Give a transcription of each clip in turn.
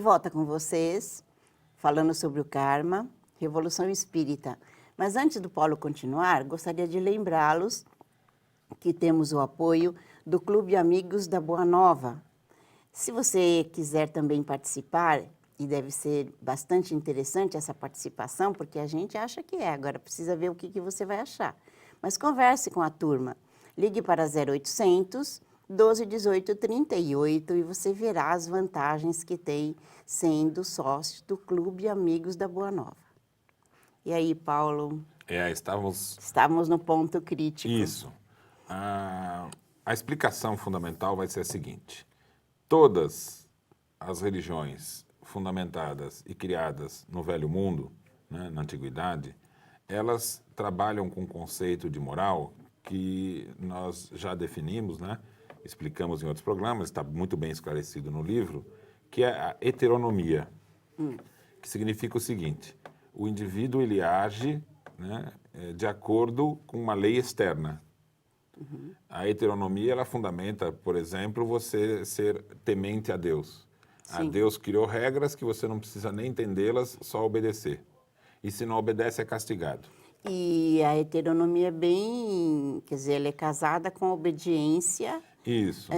volta com vocês, falando sobre o karma, Revolução Espírita. Mas antes do Paulo continuar, gostaria de lembrá-los que temos o apoio do Clube Amigos da Boa Nova. Se você quiser também participar, e deve ser bastante interessante essa participação, porque a gente acha que é, agora precisa ver o que você vai achar. Mas converse com a turma, ligue para 0800 12 18 38 e você verá as vantagens que tem sendo sócio do Clube Amigos da Boa Nova. E aí, Paulo? Estávamos no ponto crítico. Isso. A explicação fundamental vai ser a seguinte. Todas as religiões fundamentadas e criadas no Velho Mundo, né, na Antiguidade, elas trabalham com um conceito de moral que nós já definimos, né, explicamos em outros programas, está muito bem esclarecido no livro, que é a heteronomia, que significa o seguinte: o indivíduo ele age, né, de acordo com uma lei externa. A heteronomia ela fundamenta, por exemplo, você ser temente a Deus. Sim. A Deus criou regras que você não precisa nem entendê-las, só obedecer. E se não obedece é castigado. E a heteronomia é bem, quer dizer, ela é casada com a obediência. Isso.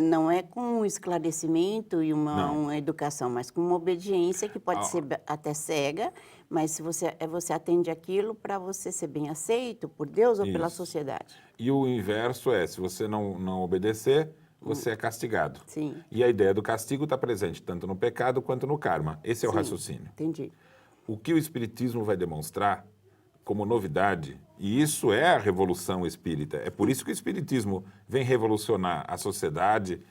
Não é com um esclarecimento e uma educação, mas com uma obediência que pode ser até cega, mas se você atende aquilo para você ser bem aceito por Deus ou pela sociedade. E o inverso é, se você não obedecer, você é castigado. Sim. E a ideia do castigo está presente tanto no pecado quanto no karma. Esse é o raciocínio. Entendi. O que o Espiritismo vai demonstrar como novidade, e isso é a revolução espírita, é por isso que o Espiritismo vem revolucionar a sociedade,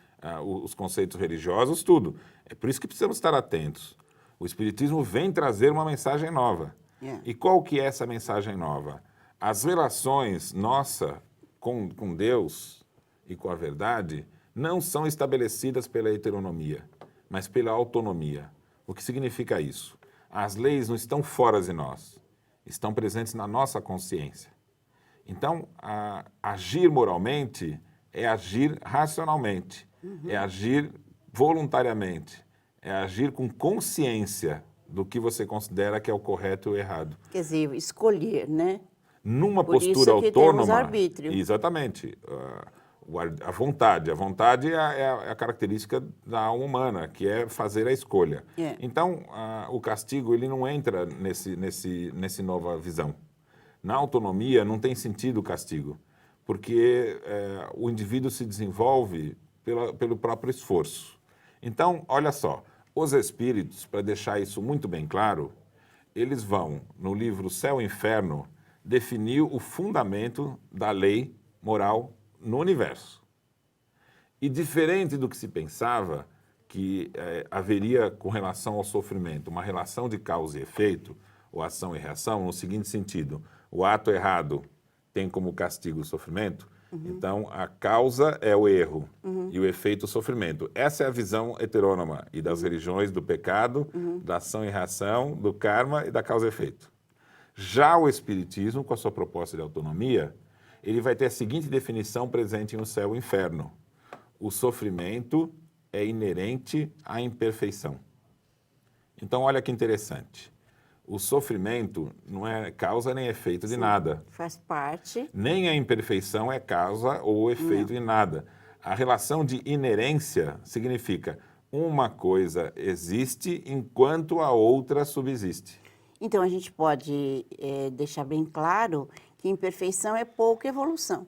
os conceitos religiosos, tudo. É por isso que precisamos estar atentos. O Espiritismo vem trazer uma mensagem nova. E qual que é essa mensagem nova? As relações nossa com Deus e com a verdade não são estabelecidas pela heteronomia, mas pela autonomia. O que significa isso? As leis não estão fora de nós, estão presentes na nossa consciência. Então, agir moralmente é agir racionalmente, é agir voluntariamente, é agir com consciência do que você considera que é o correto e o errado. Quer dizer, escolher, né? Numa Por postura isso que autônoma. Temos arbítrio. Exatamente. A vontade. A vontade é a característica da alma humana, que é fazer a escolha. Então, o castigo ele não entra nesse nova visão. Na autonomia não tem sentido o castigo, porque o indivíduo se desenvolve pelo próprio esforço. Então, olha só, os espíritos, para deixar isso muito bem claro, eles vão, no livro Céu e Inferno, definir o fundamento da lei moral no universo. E diferente do que se pensava, que haveria com relação ao sofrimento uma relação de causa e efeito, ou ação e reação, no seguinte sentido: o ato errado tem como castigo o sofrimento, então a causa é o erro e o efeito o sofrimento. Essa é a visão heterônoma e das religiões do pecado, da ação e reação, do karma e da causa e efeito. Já o Espiritismo, com a sua proposta de autonomia, ele vai ter a seguinte definição presente no Céu e Inferno: o sofrimento é inerente à imperfeição. Então, olha que interessante. O sofrimento não é causa nem efeito de nada. Faz parte. Nem a imperfeição é causa ou efeito de nada. A relação de inerência significa uma coisa existe enquanto a outra subsiste. Então, a gente pode deixar bem claro que imperfeição é pouca evolução.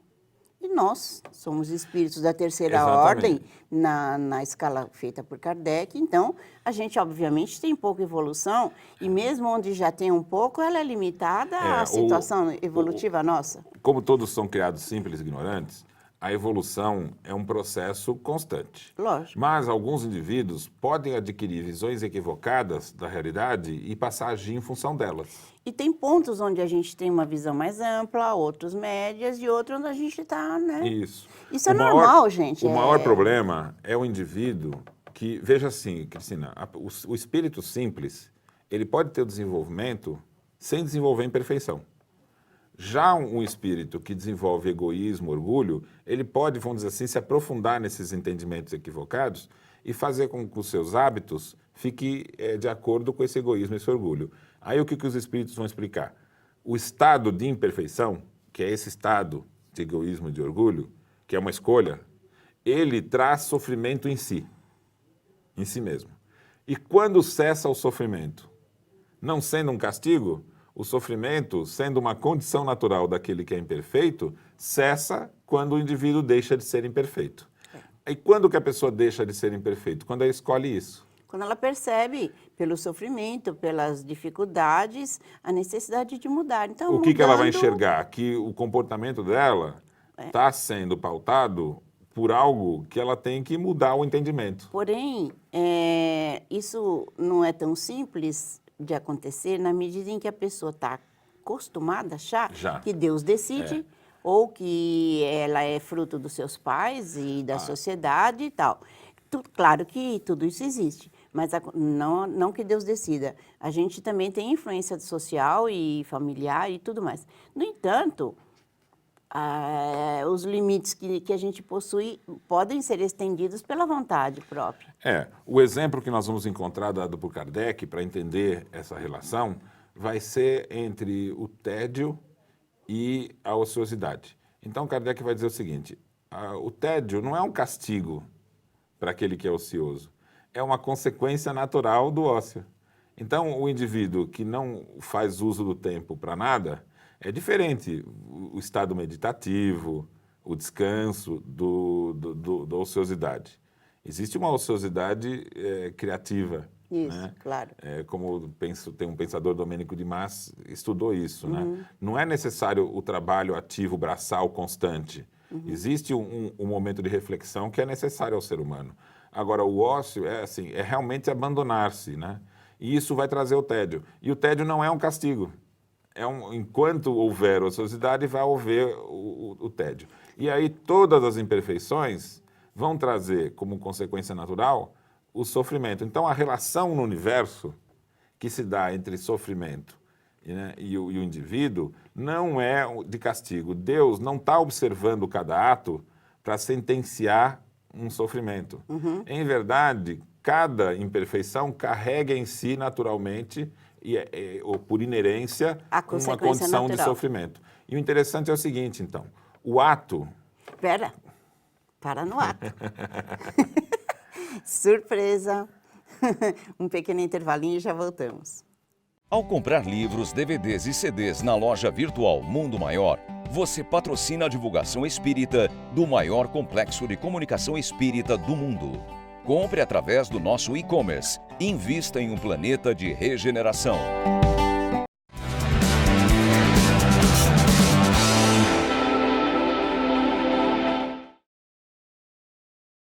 E nós somos espíritos da terceira ordem, na escala feita por Kardec. Então, a gente, obviamente, tem pouca evolução. E mesmo onde já tem um pouco, ela é limitada à situação evolutiva nossa. Como todos são criados simples e ignorantes, a evolução é um processo constante. Lógico. Mas alguns indivíduos podem adquirir visões equivocadas da realidade e passar a agir em função delas. E tem pontos onde a gente tem uma visão mais ampla, outros médias e outros onde a gente está, né? Isso. Isso é normal, gente. O maior problema é o indivíduo que, veja assim, Cristina, o espírito simples, ele pode ter o desenvolvimento sem desenvolver imperfeição. Já um espírito que desenvolve egoísmo, orgulho, ele pode, vamos dizer assim, se aprofundar nesses entendimentos equivocados e fazer com que os seus hábitos fiquem de acordo com esse egoísmo, esse orgulho. Aí o que os espíritos vão explicar? O estado de imperfeição, que é esse estado de egoísmo e de orgulho, que é uma escolha, ele traz sofrimento em si mesmo. E quando cessa o sofrimento? Não sendo um castigo, o sofrimento, sendo uma condição natural daquele que é imperfeito, cessa quando o indivíduo deixa de ser imperfeito. E quando que a pessoa deixa de ser imperfeito? Quando ela escolhe isso. Quando ela percebe, pelo sofrimento, pelas dificuldades, a necessidade de mudar. Então, o que ela vai enxergar? Que o comportamento dela está sendo pautado por algo que ela tem que mudar o entendimento. Porém, isso não é tão simples de acontecer na medida em que a pessoa está acostumada a achar que Deus decide ou que ela é fruto dos seus pais e da sociedade e tal. Claro que tudo isso existe, mas não que Deus decida. A gente também tem influência social e familiar e tudo mais. No entanto, os limites que a gente possui podem ser estendidos pela vontade própria. O exemplo que nós vamos encontrar dado por Kardec para entender essa relação vai ser entre o tédio e a ociosidade. Então, Kardec vai dizer o seguinte, o tédio não é um castigo para aquele que é ocioso, é uma consequência natural do ócio. Então, o indivíduo que não faz uso do tempo para nada, é diferente o estado meditativo, o descanso da ociosidade. Existe uma ociosidade criativa. Isso, né? Claro. Como tem um pensador, Domênico de Mas, estudou isso. Né? Não é necessário o trabalho ativo, braçal, constante. Existe um momento de reflexão que é necessário ao ser humano. Agora, o ócio é realmente abandonar-se, né? E isso vai trazer o tédio. E o tédio não é um castigo. Enquanto houver ociosidade, vai haver o tédio. E aí todas as imperfeições vão trazer, como consequência natural, o sofrimento. Então, a relação no universo que se dá entre sofrimento e o indivíduo não é de castigo. Deus não está observando cada ato para sentenciar um sofrimento. Em verdade, cada imperfeição carrega em si naturalmente ou por inerência uma condição natural de sofrimento. E o interessante é o seguinte, então, o ato... Para no ato. Surpresa! Um pequeno intervalinho e já voltamos. Ao comprar livros, DVDs e CDs na loja virtual Mundo Maior, você patrocina a divulgação espírita do maior complexo de comunicação espírita do mundo. Compre através do nosso e-commerce. Invista em um planeta de regeneração.